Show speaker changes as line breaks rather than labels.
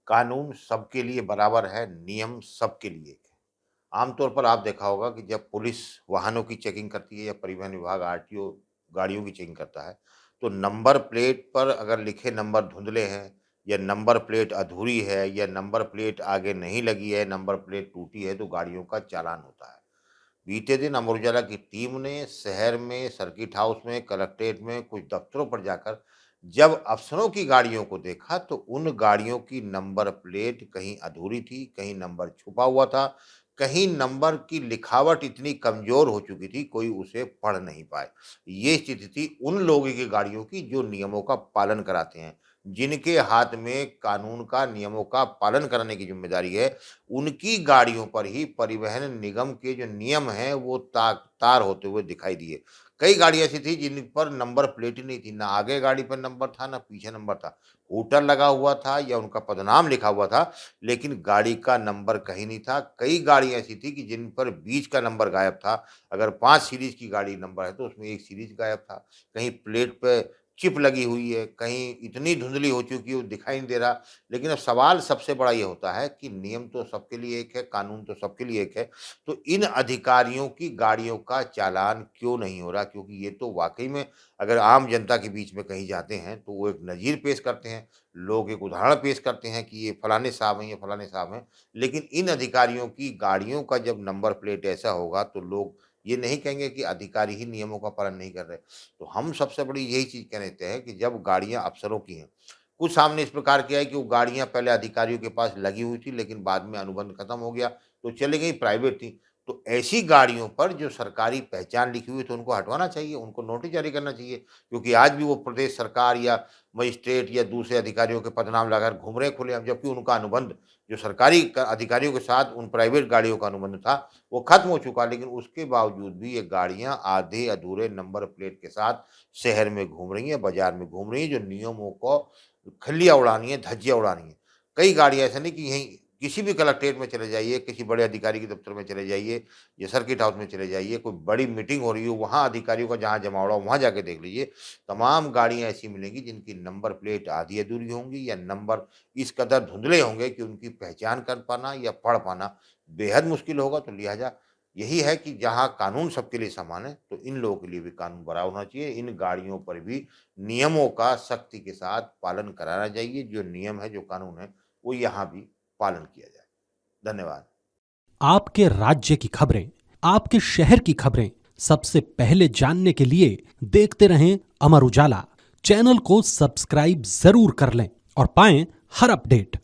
कानून सबके लिए बराबर है, नियम सबके लिए एक है। आमतौर पर आप देखा होगा कि जब पुलिस वाहनों की चेकिंग करती है या परिवहन विभाग आरटीओ गाड़ियों की चेकिंग करता है, तो नंबर प्लेट पर अगर लिखे नंबर धुंधले हैं या नंबर प्लेट अधूरी है या नंबर प्लेट आगे नहीं लगी है, नंबर प्लेट टूटी है, तो गाड़ियों का चालान होता है। बीते दिन अमर उजाला की टीम ने शहर में, सर्किट हाउस में, कलेक्ट्रेट में, कुछ दफ्तरों पर जाकर जब अफसरों की गाड़ियों को देखा तो उन गाड़ियों की नंबर प्लेट कहीं अधूरी थी, कहीं नंबर छुपा हुआ था, कहीं नंबर की लिखावट इतनी कमजोर हो चुकी थी कोई उसे पढ़ नहीं पाए। ये स्थिति थी उन लोगों की गाड़ियों की जो नियमों का पालन कराते हैं, जिनके हाथ में कानून का, नियमों का पालन कराने की जिम्मेदारी है। उनकी गाड़ियों पर ही परिवहन निगम के जो नियम हैं वो तार होते हुए दिखाई दिए। कई गाड़ी ऐसी थी जिन पर नंबर प्लेट ही नहीं थी, ना आगे गाड़ी पर नंबर था, ना पीछे नंबर था। हूटर लगा हुआ था या उनका पदनाम लिखा हुआ था, लेकिन गाड़ी का नंबर कहीं नहीं था। कई गाड़ी ऐसी थी कि जिन पर बीच का नंबर गायब था। अगर 5 सीरीज़ की गाड़ी नंबर है तो उसमें 1 सीरीज़ गायब था। कहीं प्लेट पे चिप लगी हुई है, कहीं इतनी धुंधली हो चुकी है वो दिखाई नहीं दे रहा। लेकिन अब सवाल सबसे बड़ा ये होता है कि नियम तो सबके लिए एक है, कानून तो सबके लिए एक है, तो इन अधिकारियों की गाड़ियों का चालान क्यों नहीं हो रहा? क्योंकि ये तो वाक़ई में अगर आम जनता के बीच में कहीं जाते हैं, तो वो एक नज़ीर पेश करते हैं, लोग एक उदाहरण पेश करते हैं कि ये फलाने साहब हैं, ये फलाने साहब हैं। लेकिन इन अधिकारियों की गाड़ियों का जब नंबर प्लेट ऐसा होगा, तो लोग ये नहीं कहेंगे कि अधिकारी ही नियमों का पालन नहीं कर रहे। तो हम सबसे बड़ी यही चीज़ कह देते हैं कि जब गाड़ियाँ अफ़सरों की हैं, कुछ सामने इस प्रकार किया है कि वो गाड़ियाँ पहले अधिकारियों के पास लगी हुई थी, लेकिन बाद में अनुबंध खत्म हो गया, तो चली गई, प्राइवेट थी। तो ऐसी गाड़ियों पर जो सरकारी पहचान लिखी हुई है, तो उनको हटवाना चाहिए, उनको नोटिस जारी करना चाहिए, क्योंकि आज भी वो प्रदेश सरकार या मजिस्ट्रेट या दूसरे अधिकारियों के पदनाम लगाकर घूम रहे हैं खुलेआम, जबकि उनका अनुबंध जो सरकारी क अधिकारियों के साथ उन प्राइवेट गाड़ियों का अनुबंध था, वो खत्म हो चुका। लेकिन उसके बावजूद भी ये गाड़ियाँ आधे-अधूरे नंबर प्लेट के साथ शहर में घूम रही हैं, बाज़ार में घूम रही हैं, जो नियमों को खल्लियाँ उड़ानी है, धज्जियाँ उड़ानी है। कई गाड़ी ऐसा नहीं कि यहीं किसी भी कलेक्ट्रेट में चले जाइए, किसी बड़े अधिकारी के दफ्तर में चले जाइए या सर्किट हाउस में चले जाइए, कोई बड़ी मीटिंग हो रही हो, वहाँ अधिकारियों का जहाँ जमावड़ा हो, वहाँ जाके देख लीजिए। तमाम गाड़ियाँ ऐसी मिलेंगी जिनकी नंबर प्लेट आधी-अधूरी होंगी या नंबर इस कदर धुंधले होंगे कि उनकी पहचान कर पाना या पढ़ पाना बेहद मुश्किल होगा। तो लिहाज़ा यही है कि जहाँ कानून सबके लिए समान है, तो इन लोगों के लिए भी कानून बराबर होना चाहिए। इन गाड़ियों पर भी नियमों का सख्ती के साथ पालन कराना चाहिए। जो नियम है, जो कानून है, वो यहाँ भी पालन किया जाए। धन्यवाद।
आपके राज्य की खबरें, आपके शहर की खबरें सबसे पहले जानने के लिए देखते रहें अमर उजाला। चैनल को सब्सक्राइब जरूर कर लें और पाएं हर अपडेट।